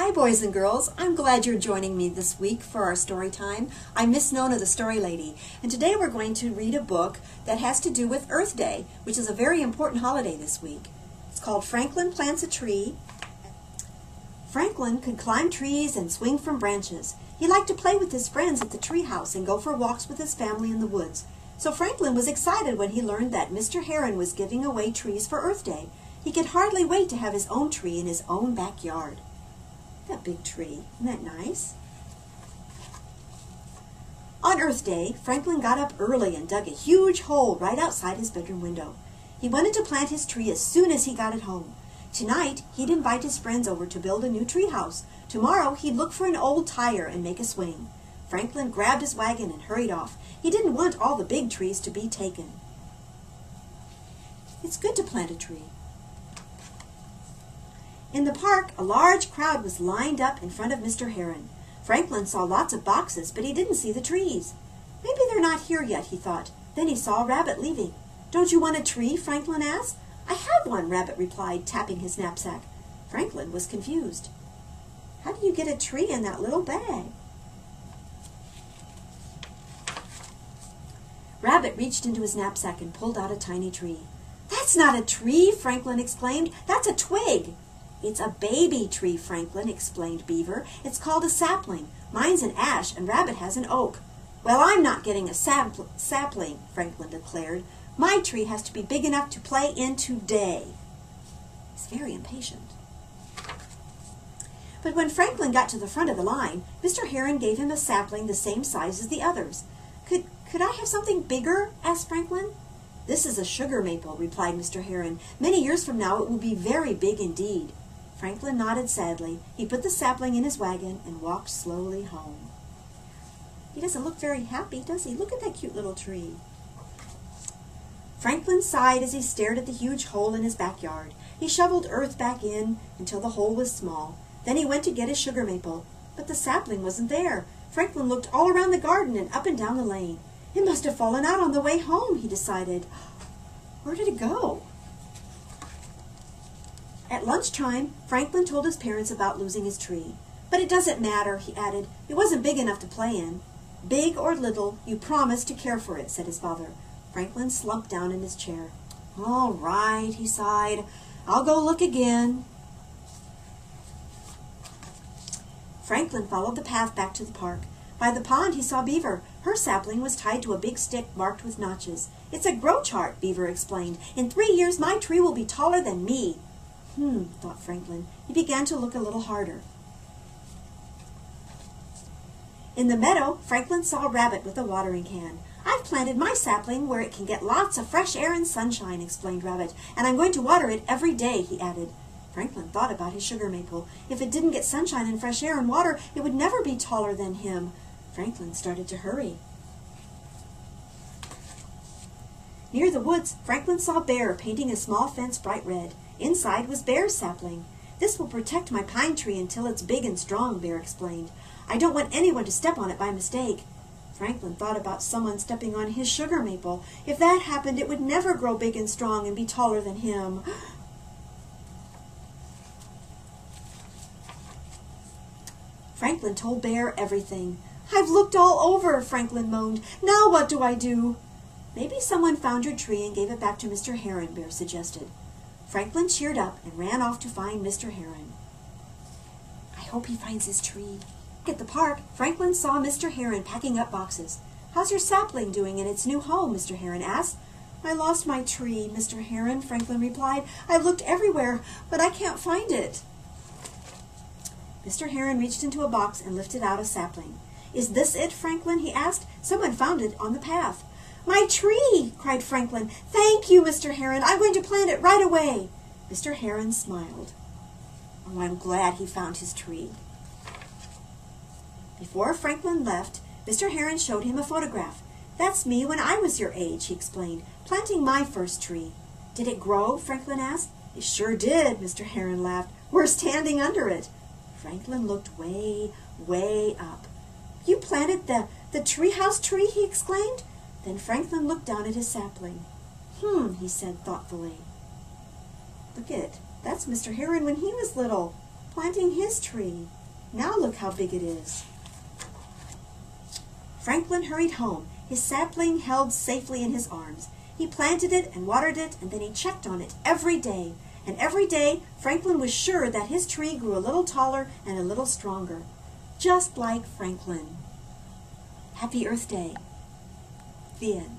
Hi boys and girls, I'm glad you're joining me this week for our story time. I'm Miss Nona the Story Lady, and today we're going to read a book that has to do with Earth Day, which is a very important holiday this week. It's called Franklin Plants a Tree. Franklin could climb trees and swing from branches. He liked to play with his friends at the tree house and go for walks with his family in the woods. So Franklin was excited when he learned that Mr. Heron was giving away trees for Earth Day. He could hardly wait to have his own tree in his own backyard. That big tree, isn't that nice? On Earth Day, Franklin got up early and dug a huge hole right outside his bedroom window. He wanted to plant his tree as soon as he got it home. Tonight, he'd invite his friends over to build a new tree house. Tomorrow, he'd look for an old tire and make a swing. Franklin grabbed his wagon and hurried off. He didn't want all the big trees to be taken. It's good to plant a tree. In the park, a large crowd was lined up in front of Mr. Heron. Franklin saw lots of boxes, but he didn't see the trees. Maybe they're not here yet, he thought. Then he saw Rabbit leaving. "Don't you want a tree?" Franklin asked. "I have one," Rabbit replied, tapping his knapsack. Franklin was confused. "How do you get a tree in that little bag?" Rabbit reached into his knapsack and pulled out a tiny tree. "That's not a tree," Franklin exclaimed. "That's a twig." "It's a baby tree, Franklin," explained Beaver. "It's called a sapling. Mine's an ash, and Rabbit has an oak." "Well, I'm not getting a sapling," Franklin declared. "My tree has to be big enough to play in today." He's very impatient. But when Franklin got to the front of the line, Mr. Heron gave him a sapling the same size as the others. Could I have something bigger?" asked Franklin. "This is a sugar maple," replied Mr. Heron. "Many years from now it will be very big indeed." Franklin nodded sadly. He put the sapling in his wagon and walked slowly home. He doesn't look very happy, does he? Look at that cute little tree. Franklin sighed as he stared at the huge hole in his backyard. He shoveled earth back in until the hole was small. Then he went to get his sugar maple, but the sapling wasn't there. Franklin looked all around the garden and up and down the lane. It must have fallen out on the way home, he decided. Where did it go? At lunchtime, Franklin told his parents about losing his tree. "But it doesn't matter," he added. "It wasn't big enough to play in." "Big or little, you promised to care for it," said his father. Franklin slumped down in his chair. "All right," he sighed. "I'll go look again." Franklin followed the path back to the park. By the pond, he saw Beaver. Her sapling was tied to a big stick marked with notches. "It's a grow chart," Beaver explained. "In 3 years, my tree will be taller than me." Thought Franklin. He began to look a little harder. In the meadow, Franklin saw Rabbit with a watering can. "I've planted my sapling where it can get lots of fresh air and sunshine," explained Rabbit, "and I'm going to water it every day," he added. Franklin thought about his sugar maple. If it didn't get sunshine and fresh air and water, it would never be taller than him. Franklin started to hurry. Near the woods, Franklin saw Bear painting a small fence bright red. Inside was Bear's sapling. "This will protect my pine tree until it's big and strong," Bear explained. "I don't want anyone to step on it by mistake." Franklin thought about someone stepping on his sugar maple. If that happened, it would never grow big and strong and be taller than him. Franklin told Bear everything. "I've looked all over," Franklin moaned. "Now what do I do?" "Maybe someone found your tree and gave it back to Mr. Heron," Bear suggested. Franklin cheered up and ran off to find Mr. Heron. I hope he finds his tree. At the park, Franklin saw Mr. Heron packing up boxes. "How's your sapling doing in its new home?" Mr. Heron asked. "I lost my tree, Mr. Heron," Franklin replied. "I've looked everywhere, but I can't find it." Mr. Heron reached into a box and lifted out a sapling. "Is this it, Franklin?" he asked. "Someone found it on the path." "My tree!" cried Franklin. "Thank you, Mr. Heron. I'm going to plant it right away." Mr. Heron smiled. "Oh, I'm glad he found his tree." Before Franklin left, Mr. Heron showed him a photograph. "That's me when I was your age," he explained, "planting my first tree." "Did it grow?" Franklin asked. "It sure did," Mr. Heron laughed. "We're standing under it." Franklin looked way, way up. "You planted the treehouse tree?" he exclaimed. Then Franklin looked down at his sapling. He said thoughtfully. "Look at it. That's Mr. Heron when he was little, planting his tree." Now look how big it is. Franklin hurried home, his sapling held safely in his arms. He planted it and watered it, and then he checked on it every day. And every day, Franklin was sure that his tree grew a little taller and a little stronger. Just like Franklin. Happy Earth Day. The end.